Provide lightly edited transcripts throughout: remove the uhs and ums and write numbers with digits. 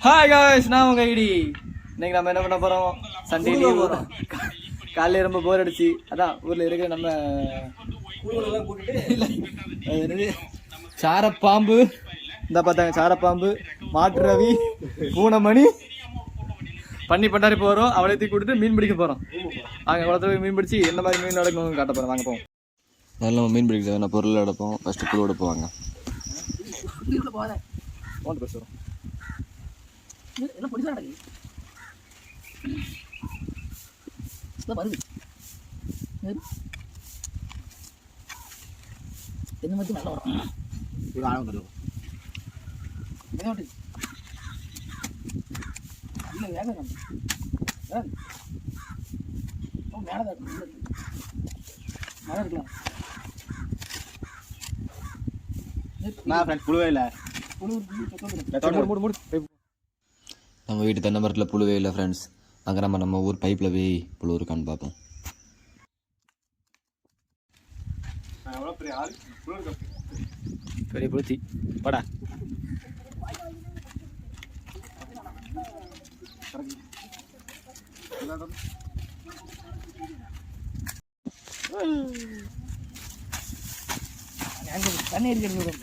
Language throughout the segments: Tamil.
ஹாய் காய்ஸ், நான் உங்க ஐடி. இன்னைக்கு நம்ம என்ன பண்ண போறோம்? Sunday leave. காலையில ரொம்ப போர் அடிச்சு, அதான் ஊர்ல இருக்கிற நம்ம சாரப்பாம்பு, இந்த பார்த்தாங்க சாரப்பாம்பு, மாட்டு ரவி, பூனமணி, பண்ணி பண்ணாரி போறோம். அவளை தூக்கி கூட்டிட்டு மீன் பிடிக்க போறோம். அங்கே குளத்துல மீன் பிடிச்சி என்ன மாதிரி மீன் நடக்கணும்னு காட்ட போறோம். வாங்க போவோம். நம்ம மீன் பிடிக்கிறது என்ன பொருள் எடுப்போம். ஃபர்ஸ்ட் புழு எடுப்போம். பேசுறோம் தென்னை மரத்து நல்லா வரும். இது ஆழம் கருவு இல்லை வேக மேலே தான் மழை இருக்கலாம். புழுவே இல்லை. நம்ம வீட்டு தென்னை மரத்தில் புழுவே இல்லை ஃப்ரெண்ட்ஸ். அங்கே நம்ம ஊர் பைப்பில் போய் புழு இருக்கான்னு பார்ப்போம். பெரிய புளுத்தி வாடா. தண்ணி இருக்கிறது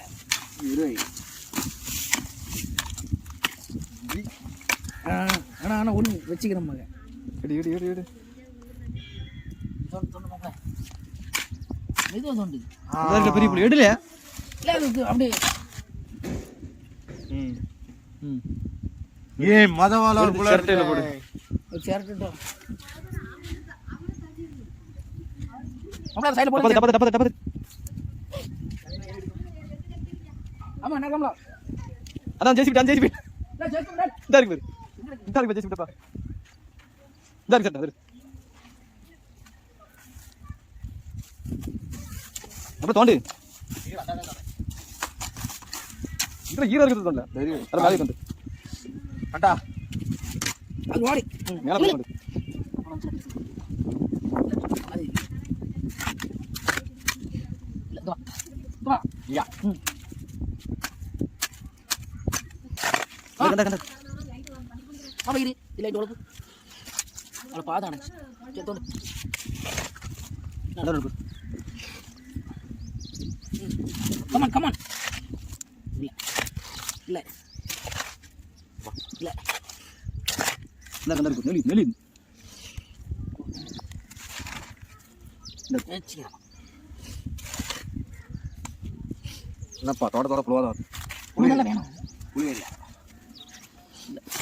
ஆனால் ஒன்று வச்சுக்கிறேன் மக. எடு எடு எடு எடு. மெதுவாக தோண்டு. பெரிய புளி எடுல இல்லை அது அப்படியே ஏன் மதவால போடு சேர்த்துட்டோம். அப்படியே சைடில் போடு. டப்பது டப்பது டப்பது. ஆமாம் என்ன கமலா அதான் ஜேசிபி தான் ஜேசிபி. இந்த இருக்கு பாரு. இந்த இருக்கு ஜேசிபி டப்பா. இந்த இருக்கு சார். அப்ப தோண்டு. இதுல ஈரா இருக்குது தோண்டல. தெரியும். அத மேலே தோண்டு. அடா. அது ஓடி. மேலே போய் தோண்டு. அது. வா. யா. கண்ட கண்ட. அப்ப இரு. இல்லை டோலு. அவளை பாதானே. சரி தோண்டு. நல்லா இருக்கு. Come on come on. இல்லை இல்லை இல்லை. நல்லா கண்ட இருக்கு. நெலி நெலி. இந்த பேச்சு என்னப்பா தோட புழுவாதா? புளியெல்லாம் வேணும். புளியே இல்லை.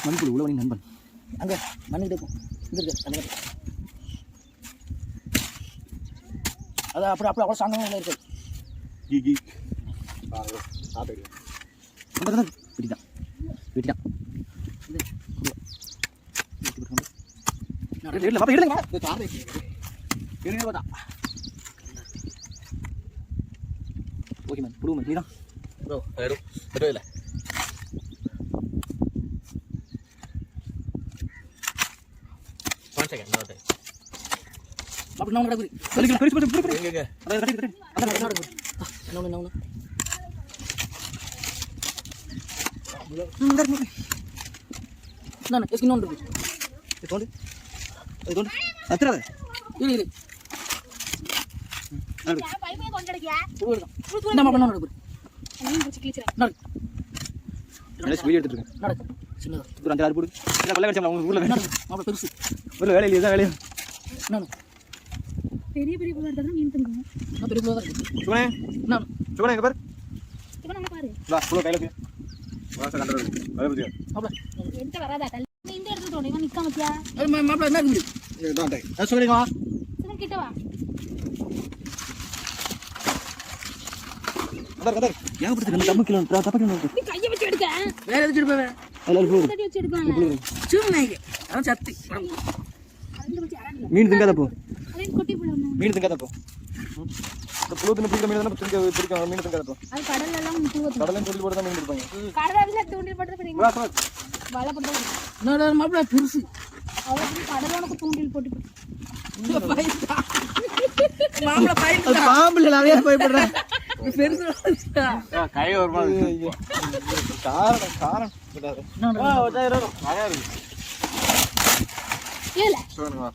மண்புழு உழவனின் நண்பன். அங்கே மண்ணிட்டு இருக்கும். இங்கே இருக்கு அந்த அது அப்படி அப்படி அவ்வளோ சாங்கமாக இருக்கு. கி கி சாப்பிடு. அந்த கண்ணு பிடிதான் பிடிதான். இல்லை பாப்பா இல்லைங்க. ஓகே மேம் புழு மேம் நீதான் ப்ரோ. இல்லை அப்படி நான் நடக்குது. பெரிய பெரிய புள்ள எடுத்தா மீன் திங்குங்க. நான் பெரிய புள்ள தான் இருக்கு. சுகனே நான் சுகனே எங்க பாரு. இவன் நம்ம பாரு. வா புள்ள கையில போய் வாச கண்டறது. அத பத்தியா மாப்ள எடுத்து வராதா தள்ளி. நீ இந்த இடத்துல தோணி இவன் நிக்க மத்தியா. மாப்ள என்ன இருக்கு? ஏ டாடே சுகனே வா. சுகன் கிட்ட வா. கதர் ஏன் படுத்து நம்ம கிலோ தப்பக்கிலோ நீ கைய வச்சு எடுக்க. வேற எதுக்கு எடுப்பவே? அல்ல புழு தட்டி வச்சு எடுப்பாங்க. சும்மாங்க. அத சத்தி. அந்த வச்சு அரங்க. மீன் திங்காத போ. அதே கொட்டி போடுங்க. மீன் திங்காத போ. இந்த புழு தின்ன பிடிக்கிற மீன் தான பிடிக்க மீன் திங்காத போ. அது கடல்ல எல்லாம் முட்டுவது. கடலையும் சொல்லி போட்டு தான் மீன் பிடிப்பாங்க. கடல்ல தூண்டில் போட்டு பிடிங்க. வா வா. வலை போட்டு. நான் மாப்ள பெருசு. அவருக்கு கடலோட தூண்டில் போட்டு. மாப்ள பையன் பாம்புல நிறைய பயப்படுறேன். பெருசு. கை ஒரு மாதிரி காரம் விடாது. நிறையா இருக்கு. இல்ல சொல்லுங்க வா.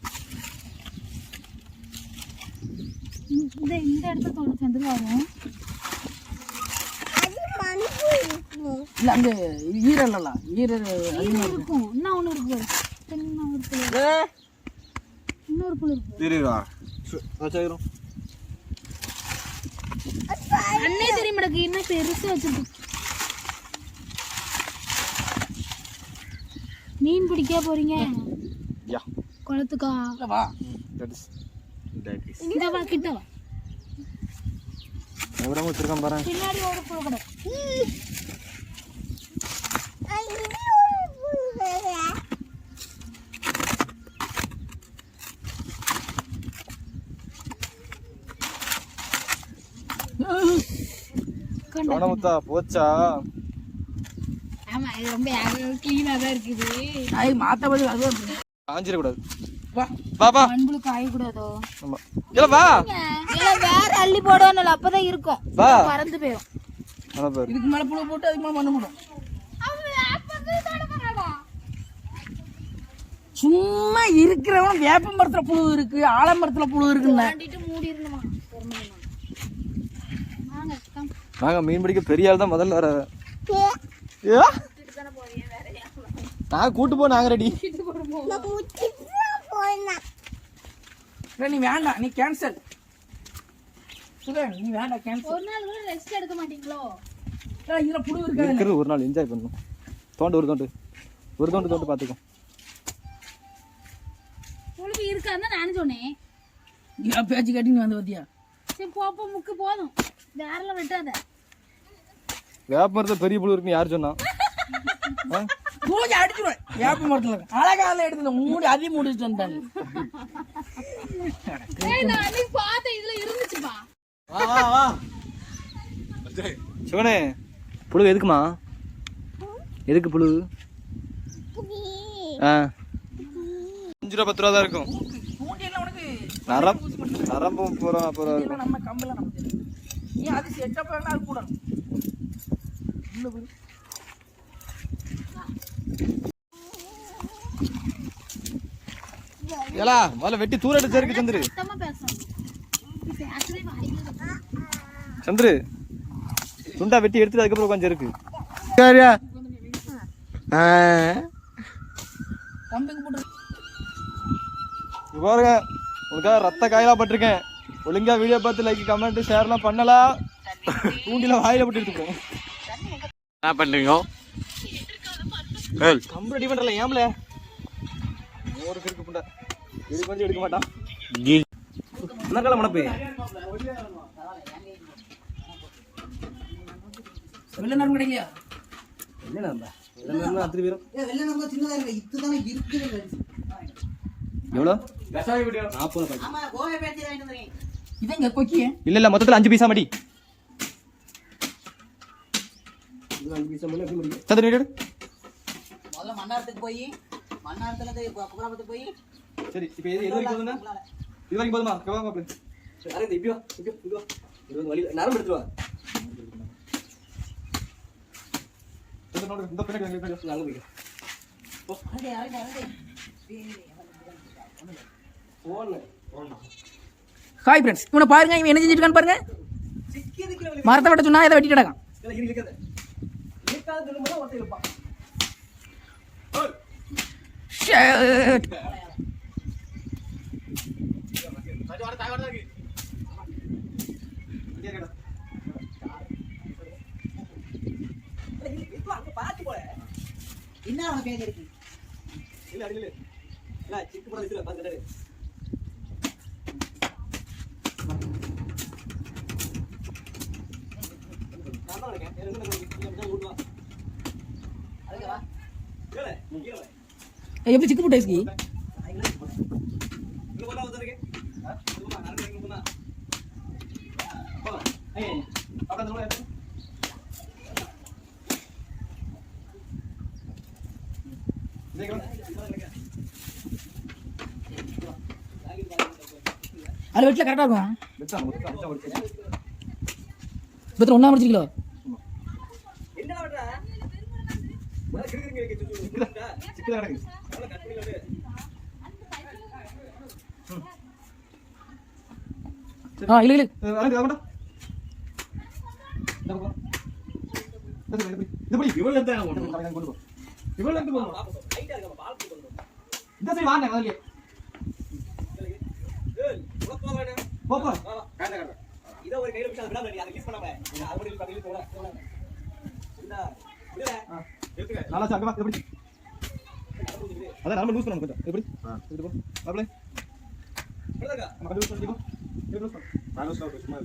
இந்த இடத்துல தோணு சென்று வரும். இல்ல அந்த ஈரல்ல ஈரல் இன்னும் இருக்கும். இன்னும் ஒன்று இருக்கு பாரு. இன்னொரு புழு இருக்கு. தெரியுதா? வச்சிரும். அண்ணே தெரியும் எனக்கு இன்னும் பெருசு வச்சிருக்கு. மீன் பிடிக்க போறீங்க யா. குளத்துக்கா? வா. That is. இந்த வா கிட்ட வா. எவ்வளவு வச்சிருக்கான் பாரு. பின்னாடி ஒரு புழு கடை. கணமுத்தா போச்சா? ஆமா இது ரொம்ப கிளீனா தான் இருக்குது. ஐ மாத்த பதில் அது வந்து காஞ்சிர கூடாது. வா வா வா. மண்புழு காய கூடாதோ? ஆமா. இல்ல வா. இல்ல வேற அள்ளி போடணும் அப்பதான் இருக்கும். வா. பறந்து போயிடும். அத பாரு. இதுக்கு மேல புழு போட்டு அதுக்கு மேல மண்ணு போடும். சும்மா இருக்கிறவன் வேப்ப மரத்துல புழு இருக்கு, ஆலமரத்துல புழு இருக்குன்னு தாண்டிட்டு மூடிரணுமா? வாங்க கம். நாங்க மீன் பிடிக்க பெரிய ஆள் தான் முதல்ல வர. ஏ? நான் கூட்டு போ, நாங்க ரெடி. நீ வேண்டாம், நீ கேன்சல். சுதன் நீ வேண்டாம், கேன்சல். ஒரு நாள் கூட ரெஸ்ட் எடுக்க மாட்டீங்களோ? இதுல புழு இருக்காது. இருக்கிறது ஒரு நாள் என்ஜாய் பண்ணணும். தோண்டு ஒரு தோண்டு பாத்துக்கோ. புழுக்கு இருக்கான்னு நானும் சொன்னேன். ஏன் பேச்சு கேட்டு நீ வந்து பத்தியா? சரி போப்போ முக்கு போதும். வேறெல்லாம் வெட்டாத. வேப்பமரத்துல பெரிய புழு இருக்குன்னு யார் சொன்னா? பூஜை அடிச்சுடுவேன். வேப்ப மரத்துல அழகால எடுத்து மூடி அதையும் மூடிட்டு வந்தாங்க. நான் அன்னைக்கு பார்த்தேன் இதுல இருந்துச்சுப்பா. வா வா வா. சிவனே, புழு எதுக்குமா? எதுக்கு புழு? ஆ 5 ரூபா 10 ரூபா தான் இருக்கும். பூண்டியெல்லாம் உனக்கு நரம்பும் பூரா பூரா இருக்கும். நம்ம கம்பெல்லாம் நமக்கு தெரியும். நீ அது செட்டப் பண்ணா அது கூட ஏலா முதல்ல வெட்டி தூர எடுத்து இருக்கு சந்திரு. சுத்தமா பேசணும். பேசவே வாய்ப்பு. சந்திரு துண்டா வெட்டி எடுத்து அதுக்கப்புறம் கொஞ்சம் இருக்கு. சரியா? கம்பெனி போட்டு பாருங்க, உனக்காக ரத்த காயலா பட்டிருக்கேன். ஒழுங்கா வீடியோ பார்த்து லைக் கமெண்ட் ஷேர்லாம் பண்ணலாம். தூண்டில வாயில போட்டு எடுத்துக்கோங்க. என்ன பண்றீங்க? கம்பு ரெடி பண்றல ஏம்ல ஒரு கிறுக்கு புண்டா இது கொஞ்சம் எடுக்க மாட்டான். என்ன கால மனப்பே வெள்ள நேரம் கிடைக்கலையா? என்ன நம்ப என்ன அத்திரி வீரம் வெள்ள நேரம் சின்னதா இருக்கு. இதுதானே இருக்குது. எவ்வளோ 40. ஆமா கோவை பேட்டி வாங்கிட்டு வரேன். இதங்க கொக்கியே இல்ல மொத்தத்துல 5 பீஸா மடி. சந்திர வீடு முதல்ல மன்னாரத்துக்கு போய் மன்னாரத்துல குப்பராபத்துக்கு போய். சரி இப்போ எது வரைக்கும் போதுன்னா இது வரைக்கும் போதுமா? கவா மாப்ள அரே இப்படியோ இது வலி நரம்பு எடுத்துவா. இந்த பின்னாடி அங்க போய் போ. ஹாய் ஃப்ரெண்ட்ஸ், இவனை பாருங்க. இவன் என்ன செஞ்சுட்டு இருக்கான்னு பாருங்க. மரத்தை வெட்ட சொன்னா எதை வெட்டிட்டு கிடக்கான். என்ன பேர் இருக்கு? சிக்கு போட பாத்துட்டு எப்படி சிக்கு போட்டேஸ்கி அது வீட்டில் கரெக்டாக இருக்கும். இப்போ ஒன்றா முடிச்சிருக்கீங்களோ? சிக்கதா கிடக்கு. ஆ இல்லை இல்லை வரங்க வரங்க. இது படி இவ்வளவு எடுத்து கொண்டு போ. இவ்வளவு எடுத்து கொண்டு போ. இந்த சைடு வாங்க முதல்ல. போ போ. இத ஒரு கையில பிடிச்சா விடாத நீ அதை யூஸ் பண்ணாம அது கூட பக்கத்துல போடா இந்த விடுல எடுத்துக்க நல்லா சாங்க வா எப்படி அத நாம லூஸ் பண்ணனும் கொஞ்சம் எப்படி இது போ அப்படியே விடுங்க நம்ம லூஸ் பண்ணி போ லூஸ் பண்ணு நான் லூஸ் பண்ணு சும்மா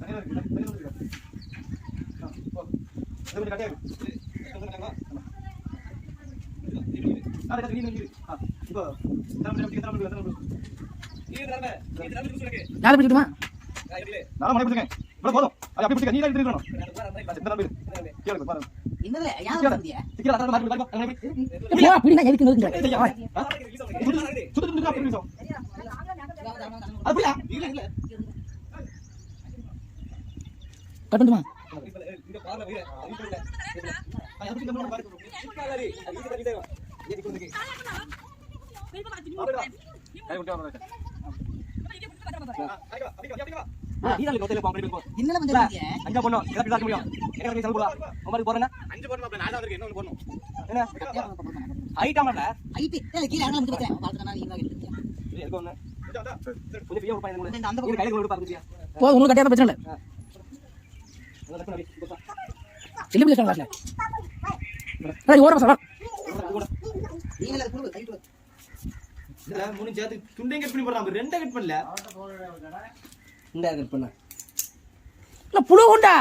தனியா இருக்கு தனியா இருக்கு போ இது கட்டியா அட நீ நீ இப்போ தரம் இது தரமே லூஸ் பண்ணு யாரை பிடிக்குமா நான் மணி பிடிச்சேன் இவ்வளவு போதும் அது அப்படியே பிடிக்க நீ தான் இருக்கணும் இந்த நம்பர் கேளுங்க பாருங்க என்னது யாரை பிடிக்கியா சிக்கல அத மாத்தி பாருங்க அங்க போ அப்படினா எதுக்கு நோக்குற சுத்து சுத்து அப்படி நிமிஷம் அப்படியா இல்ல கட்டுமா இந்த பாருங்க வீர அது சுத்தி நம்ம பாருங்க சிக்காலரி இது பண்ணிட்டே வா இது கொண்டுக்கு கை விட்டு வரணும் நீங்க ஹோட்டல்ல போங்க போங்க என்னல வந்து அங்க போறோம் எதை பிடிக்க முடியும் எங்க போய் சொல்லுடா உங்களுக்கு போறேன்னா 5 போறோம் அப்ப 4 வந்திருக்கு என்ன போறோம் என்ன ஐட்டம்ல ஐடி இல்ல கீழ அங்க வந்து பார்த்தேன் பாத்துனா நீங்க கேட்டீங்க எதுக்கு ஒண்ணு கொஞ்சம் பிரியா உட்கார்ந்து கூட அந்த பக்கம் கையில கொண்டு பாருங்க போ உங்களுக்கு கட்டியா பிரச்சனை இல்ல சில்லி பிள்ளை சொன்னால ஏய் ஓரமா சார் நீங்களே குடு கைட்டு இதுல மூணு சேர்த்து துண்டையும் கட் பண்ணி போறாங்க ரெண்டை கட் பண்ணல இந்த கட் பண்ண இல்ல புளு கொண்டா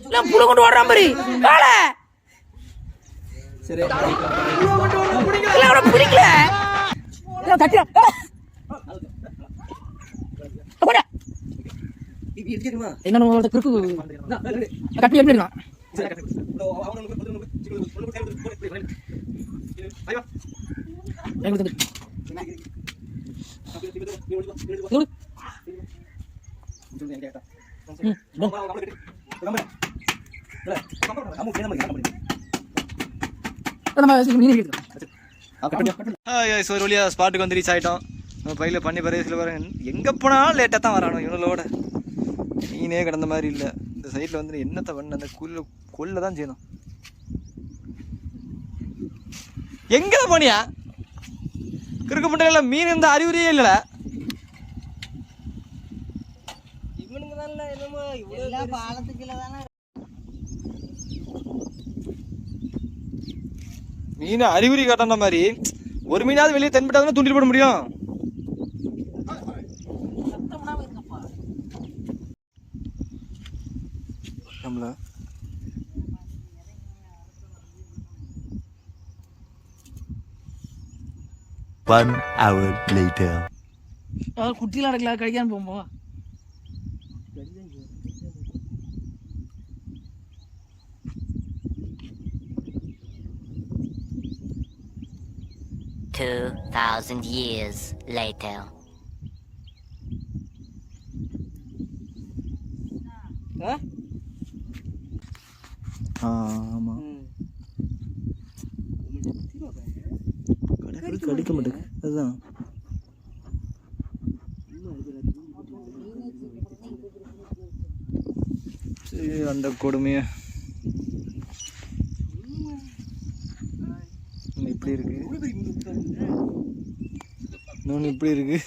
இல்ல புளு கொண்டு ஓடுற மாதிரி வாள சரி இல்ல அவன பிடிக்கல இல்ல தட்டியா போடா இது எடுத்துமா என்ன ஒரு கிறுக்கு கட்டி எப்படி இருக்கான் சரி கட்டு அவனுக்கு ஐயோ எங்க வந்து ஒரு வழியா ஸ்பாட்டுக்கு வந்து ரீச் ஆகிட்டோம். நம்ம பையில பண்ணி பரிசில் வர எங்கே போனாலும் லேட்டாக தான் வரானோ இவனோட மீனே கிடந்த மாதிரி இல்லை. இந்த சைடில் வந்து என்னத்தை பண்ண அந்த கொல்ல தான் செய்யணும். எங்கே போனியா கிறுக்கு முட்டையில் மீன் இருந்த அறிகுறியே இல்லைல. இவனுங்க தான் என்னமோ இவ்வளோ பாலத்துக்குள்ள தானே மீன் அறிகுறி காட்டின மாதிரி ஒரு மீனாவது வெளியே தென்பட்டாதான் தூண்டில் போட முடியும். நம்மள One hour later. குட்டியில் அடக்கல கடிக்கான்னு போகும்போது 2,000 years later. ஆமா கடிக்க மாட்டேங்குது அதுதான். அந்த கொடுமைய இப்படி இருக்கு இன்னொன்னு இப்படி இருக்கு.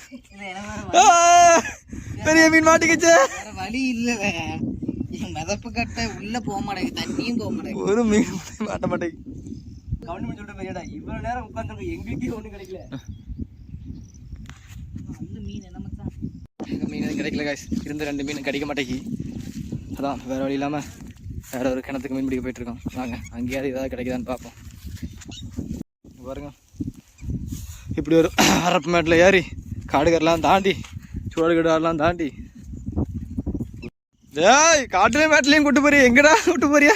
பெரிய மீன் மாட்டிக்கிச்சு. வழி இல்ல மிதப்பு கட்ட உள்ள போக மாட்டேங்குது தண்ணியும் போக மாட்டேங்குது ஒரு மீன் மாட்ட மாட்டேங்குது. கவர்மெண்ட் சொல்ற மாதிரிடா இவ்வளவு நேரம் உட்கார்ந்து எங்களுக்கே ஒண்ணும் கிடைக்கல. அந்த மீன் என்ன மச்சான் எங்கள் மீன் எதுவும் கிடைக்கல காய்ஸ். இருந்த 2 மீன் கிடைக்க மாட்டேங்கி. அதான் வேறு வழி இல்லாமல் வேறு ஒரு கிணத்துக்கு மீன் பிடிக்க போயிட்டுருக்கோம். வாங்க அங்கேயாவது ஏதாவது கிடைக்குதான்னு பார்ப்போம். பாருங்க இப்படி ஒரு அரப்பு மேட்டில் ஏறி காடுகரெலாம் தாண்டி சோடுகடெல்லாம் தாண்டி ஏய் காட்டுலேயும் மேட்லேயும் கூட்டு போறியா? எங்கடா கூட்டு போறியா?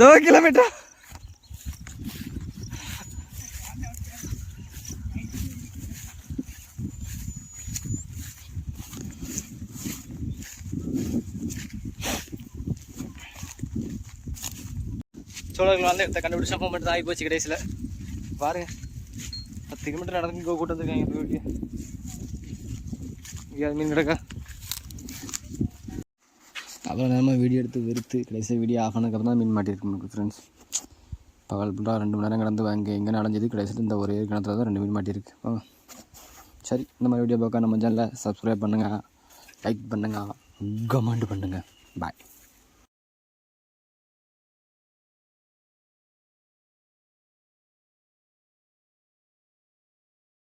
2 கிலோமீட்டர். சோழர்கள் வந்து இடத்த கண்டுபிடிச்ச மூமெண்ட் தான் ஆகி போச்சு கடைசியில். பாருங்க 10 கிலோமீட்டர் நடந்து கூட்டு வந்துருக்காங்க இந்த வீடியோ. இங்கே மீன் கிடக்கா. அவ்வளோ நேரமாக வீடியோ எடுத்து வெறுத்து கடைசியாக வீடியோ ஆஃப் ஆனதுக்கப்புறம் தான் மீன் மாட்டியிருக்கு நமக்கு ஃப்ரெண்ட்ஸ். பகல் ஃபுல்லாக 2 மணி நேரம் கடந்து அங்கே எங்கே நடந்தது கடைசியில் இந்த ஒரே கிணத்துல தான் 2 மீன் மாட்டியிருக்கு. சரி, இந்த மாதிரி வீடியோ பார்க்க நம்ம சேனலை சப்ஸ்கிரைப் பண்ணுங்கள், லைக் பண்ணுங்கள், கமெண்ட் பண்ணுங்கள். பாய்.